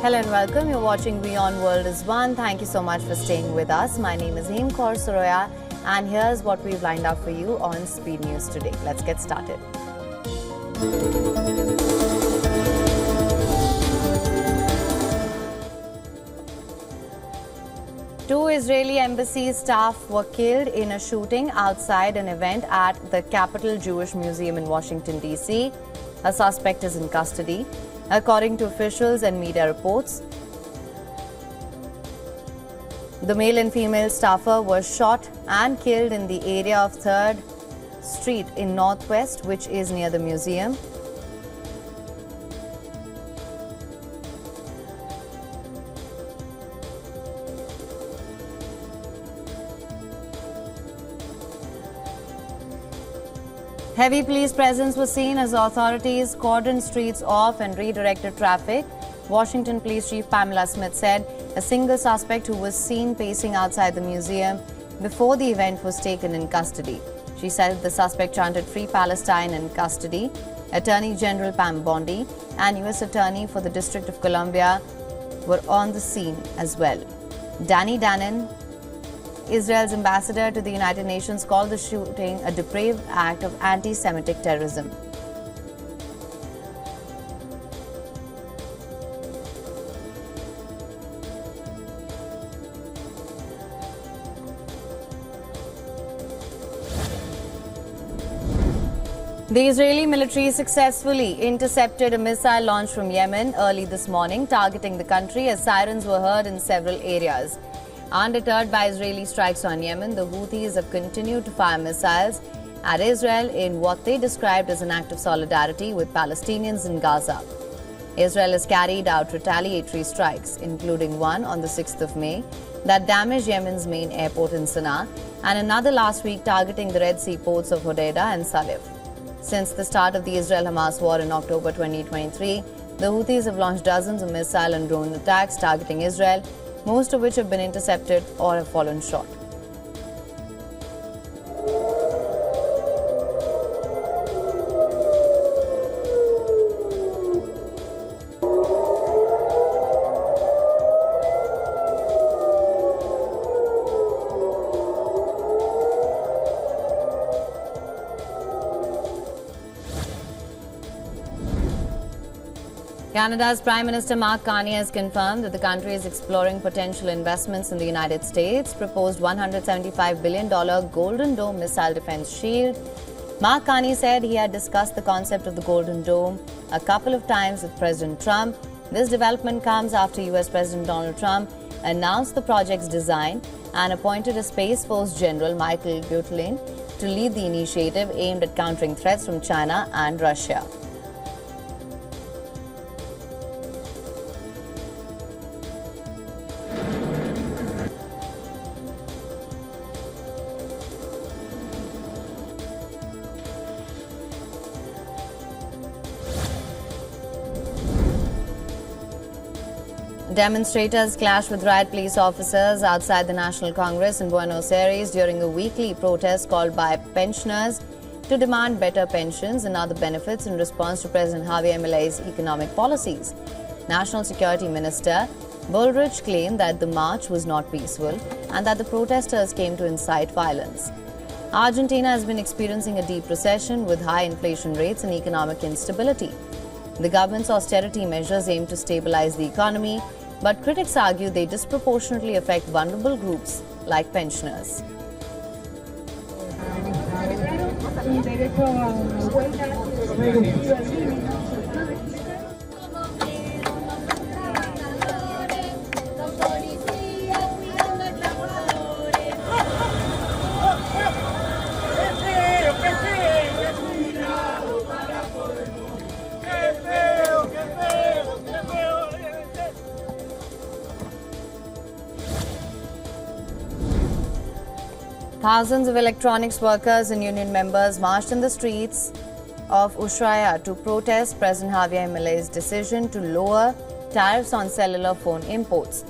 Hello and welcome. You're watching WION World is One. Thank you so much for staying with us. My name is Suraya, and here's what we've lined up for you on Speed News today. Let's get started. Two Israeli embassy staff were killed in a shooting outside an event at the Capitol Jewish Museum in Washington, D.C. A suspect is in custody. According to officials and media reports, the male and female staffer were shot and killed in the area of 3rd Street in Northwest, which is near the museum. Heavy police presence was seen as authorities cordoned streets off and redirected traffic. Washington Police Chief Pamela Smith said a single suspect who was seen pacing outside the museum before the event was taken in custody. She said the suspect chanted "Free Palestine" in custody. Attorney General Pam Bondi and U.S. Attorney for the District of Columbia were on the scene as well. Danny Danon, Israel's ambassador to the United Nations, called the shooting a depraved act of anti-Semitic terrorism. The Israeli military successfully intercepted a missile launch from Yemen early this morning, targeting the country as sirens were heard in several areas. Undeterred by Israeli strikes on Yemen, the Houthis have continued to fire missiles at Israel in what they described as an act of solidarity with Palestinians in Gaza. Israel has carried out retaliatory strikes, including one on the 6th of May that damaged Yemen's main airport in Sana'a, and another last week targeting the Red Sea ports of Hodeidah and Salif. Since the start of the Israel-Hamas war in October 2023, the Houthis have launched dozens of missile and drone attacks targeting Israel, most of which have been intercepted or have fallen short. Canada's Prime Minister Mark Carney has confirmed that the country is exploring potential investments in the United States' proposed $175 billion Golden Dome missile defense shield. Mark Carney said he had discussed the concept of the Golden Dome a couple of times with President Trump. This development comes after U.S. President Donald Trump announced the project's design and appointed a Space Force General, Michael Butlin, to lead the initiative aimed at countering threats from China and Russia. Demonstrators clashed with riot police officers outside the National Congress in Buenos Aires during a weekly protest called by pensioners to demand better pensions and other benefits in response to President Javier Milei's economic policies. National Security Minister Bullrich claimed that the march was not peaceful and that the protesters came to incite violence. Argentina has been experiencing a deep recession with high inflation rates and economic instability. The government's austerity measures aim to stabilize the economy, but critics argue they disproportionately affect vulnerable groups like pensioners. Thousands of electronics workers and union members marched in the streets of Ushuaia to protest President Javier Milei's decision to lower tariffs on cellular phone imports.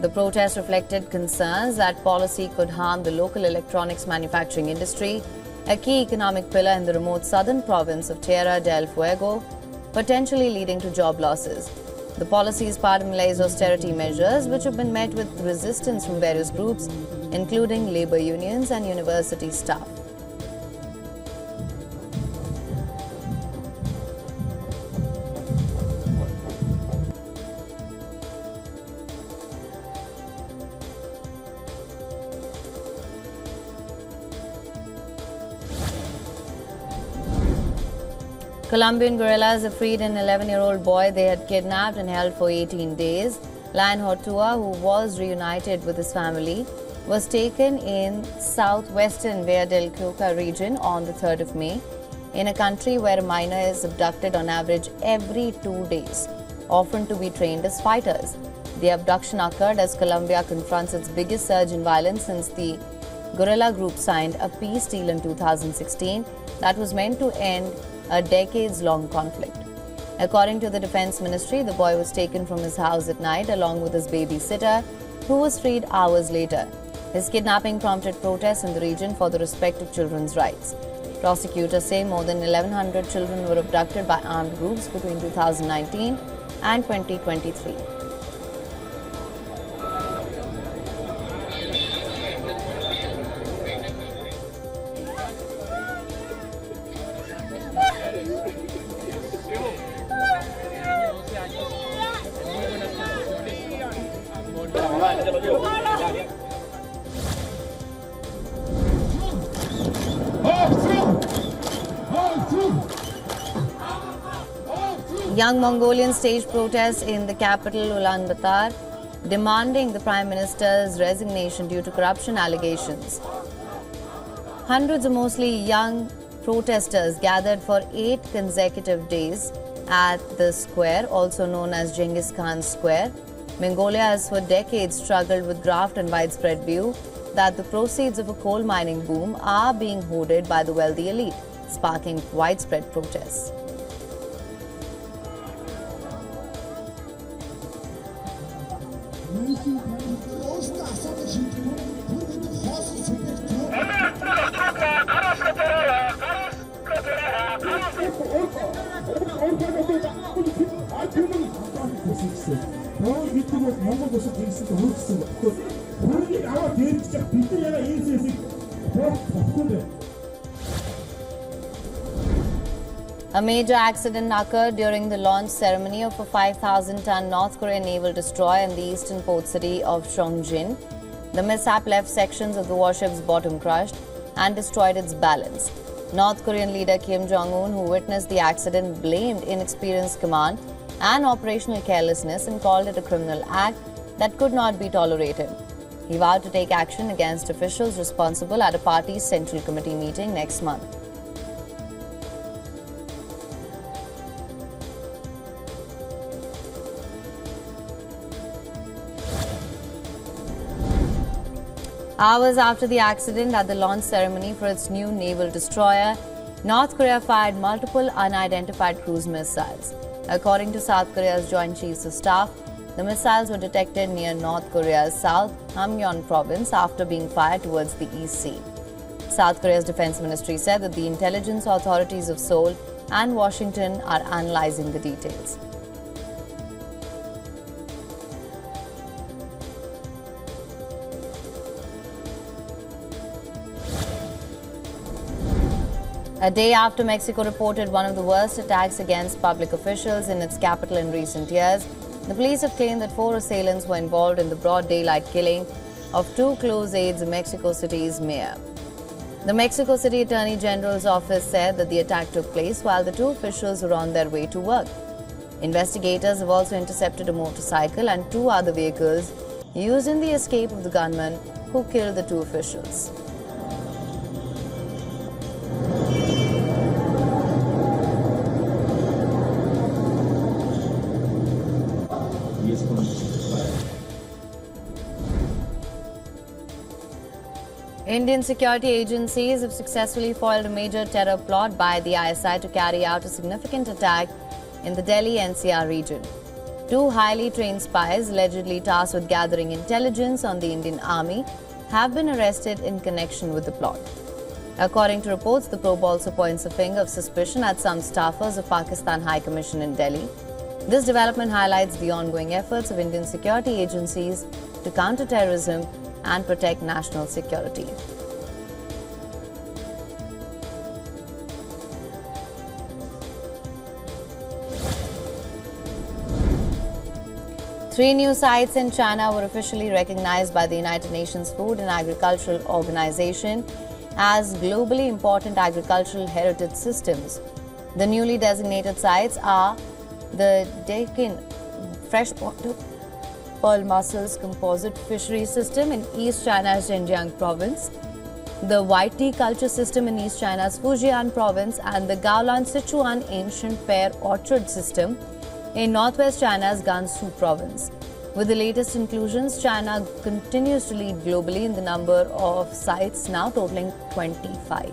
The protest reflected concerns that policy could harm the local electronics manufacturing industry, a key economic pillar in the remote southern province of Tierra del Fuego, potentially leading to job losses. The policy's part of Malay's austerity measures, which have been met with resistance from various groups, including labour unions and university staff. Colombian guerrillas have freed an 11-year-old boy they had kidnapped and held for 18 days. Lion Hortua, who was reunited with his family, was taken in southwestern Valle del Cauca region on the 3rd of May, in a country where a minor is abducted on average every 2 days, often to be trained as fighters. The abduction occurred as Colombia confronts its biggest surge in violence since the guerrilla group signed a peace deal in 2016 that was meant to end a decades-long conflict. According to the Defense Ministry, the boy was taken from his house at night along with his babysitter, who was freed hours later. His kidnapping prompted protests in the region for the respect of children's rights. Prosecutors say more than 1,100 children were abducted by armed groups between 2019 and 2023. Young Mongolians staged protests in the capital Ulaanbaatar, demanding the Prime Minister's resignation due to corruption allegations. Hundreds of mostly young protesters gathered for 8 consecutive days at the square, also known as Genghis Khan's Square. Mongolia has for decades struggled with graft and widespread view that the proceeds of a coal mining boom are being hoarded by the wealthy elite, sparking widespread protests. A major accident occurred during the launch ceremony of a 5,000-ton North Korean naval destroyer in the eastern port city of Chongjin. The mishap left sections of the warship's bottom crushed and destroyed its balance. North Korean leader Kim Jong-un, who witnessed the accident, blamed inexperienced command and operational carelessness and called it a criminal act that could not be tolerated. He vowed to take action against officials responsible at a party's Central Committee meeting next month. Hours after the accident at the launch ceremony for its new naval destroyer, North Korea fired multiple unidentified cruise missiles. According to South Korea's Joint Chiefs of Staff, the missiles were detected near North Korea's South Hamgyong province after being fired towards the East Sea. South Korea's Defense Ministry said that the intelligence authorities of Seoul and Washington are analyzing the details. A day after Mexico reported one of the worst attacks against public officials in its capital in recent years, the police have claimed that 4 assailants were involved in the broad daylight killing of 2 close aides of Mexico City's mayor. The Mexico City Attorney General's office said that the attack took place while the 2 officials were on their way to work. Investigators have also intercepted a motorcycle and 2 other vehicles used in the escape of the gunman who killed the 2 officials. Indian security agencies have successfully foiled a major terror plot by the ISI to carry out a significant attack in the Delhi NCR region. 2 highly trained spies, allegedly tasked with gathering intelligence on the Indian Army, have been arrested in connection with the plot. According to reports, the probe also points a finger of suspicion at some staffers of Pakistan High Commission in Delhi. This development highlights the ongoing efforts of Indian security agencies to counter terrorism and protect national security. Three new sites in China were officially recognized by the United Nations Food and Agricultural Organization as globally important agricultural heritage systems. The newly designated sites are the Deccan Freshwater Pearl Mussels Composite Fishery System in East China's Zhejiang Province, the White Tea Culture System in East China's Fujian Province, and the Gaolan Sichuan Ancient Pear Orchard System in northwest China's Gansu Province. With the latest inclusions, China continues to lead globally in the number of sites, now totaling 25.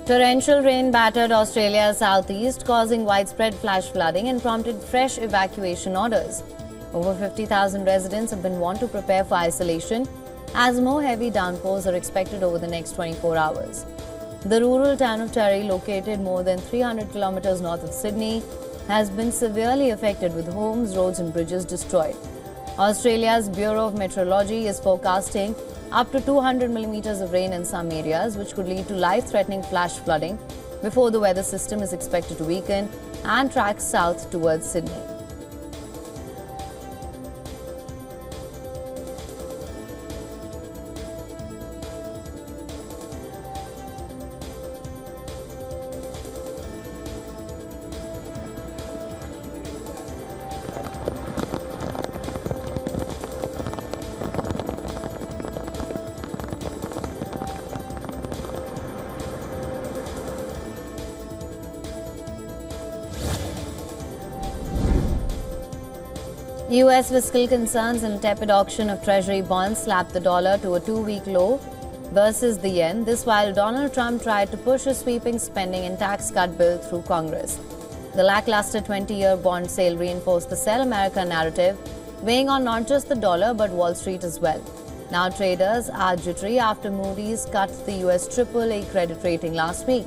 Torrential rain battered Australia's southeast, causing widespread flash flooding and prompted fresh evacuation orders. Over 50,000 residents have been warned to prepare for isolation as more heavy downpours are expected over the next 24 hours. The rural town of Tariff, located more than 300 kilometers north of Sydney, has been severely affected with homes, roads and bridges destroyed. Australia's Bureau of Meteorology is forecasting up to 200 millimeters of rain in some areas, which could lead to life-threatening flash flooding before the weather system is expected to weaken and track south towards Sydney. US fiscal concerns and tepid auction of Treasury bonds slapped the dollar to a two-week low versus the yen. This while Donald Trump tried to push a sweeping spending and tax cut bill through Congress. The lackluster 20-year bond sale reinforced the Sell America narrative, weighing on not just the dollar but Wall Street as well. Now traders are jittery after Moody's cut the US AAA credit rating last week.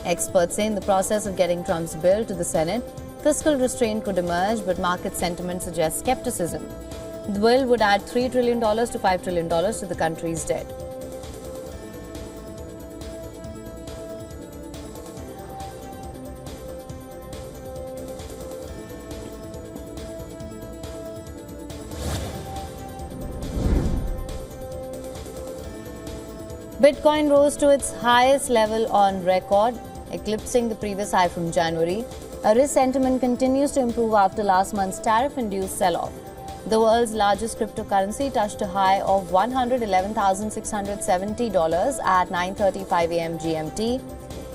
Experts say in the process of getting Trump's bill to the Senate, fiscal restraint could emerge, but market sentiment suggests skepticism. The bill would add $3 trillion to $5 trillion to the country's debt. Bitcoin rose to its highest level on record, eclipsing the previous high from January. A risk sentiment continues to improve after last month's tariff-induced sell-off. The world's largest cryptocurrency touched a high of $111,670 at 9:35 a.m. GMT.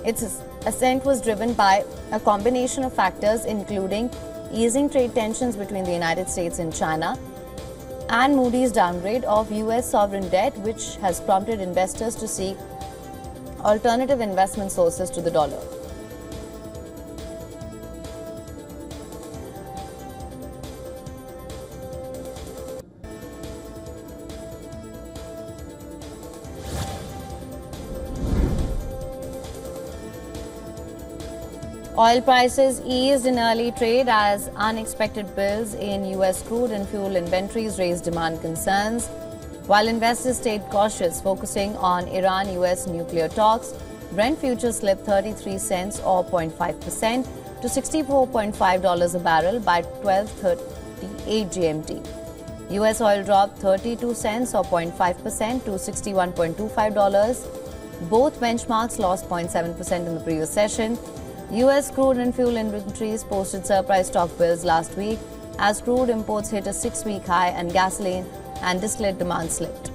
Its ascent was driven by a combination of factors, including easing trade tensions between the United States and China, and Moody's downgrade of US sovereign debt, which has prompted investors to seek alternative investment sources to the dollar. Oil prices eased in early trade as unexpected builds in US crude and fuel inventories raised demand concerns. While investors stayed cautious, focusing on Iran-US nuclear talks, Brent futures slipped 33 cents or 0.5% to $64.5 a barrel by 12:38 GMT. US oil dropped 32 cents or 0.5% to $61.25. Both benchmarks lost 0.7% in the previous session. US crude and fuel inventories posted surprise stock builds last week as crude imports hit a 6-week high and gasoline and distillate demand slipped.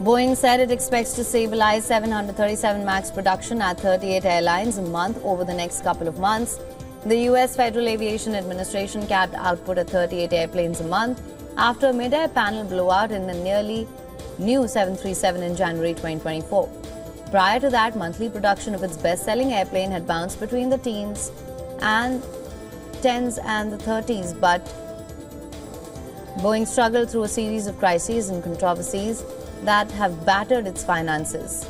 Boeing said it expects to stabilize 737 MAX production at 38 airlines a month over the next couple of months. The US Federal Aviation Administration capped output at 38 airplanes a month after a mid-air panel blowout in a nearly new 737 in January 2024. Prior to that, monthly production of its best-selling airplane had bounced between the teens and 10s and the 30s, but Boeing struggled through a series of crises and controversies that have battered its finances.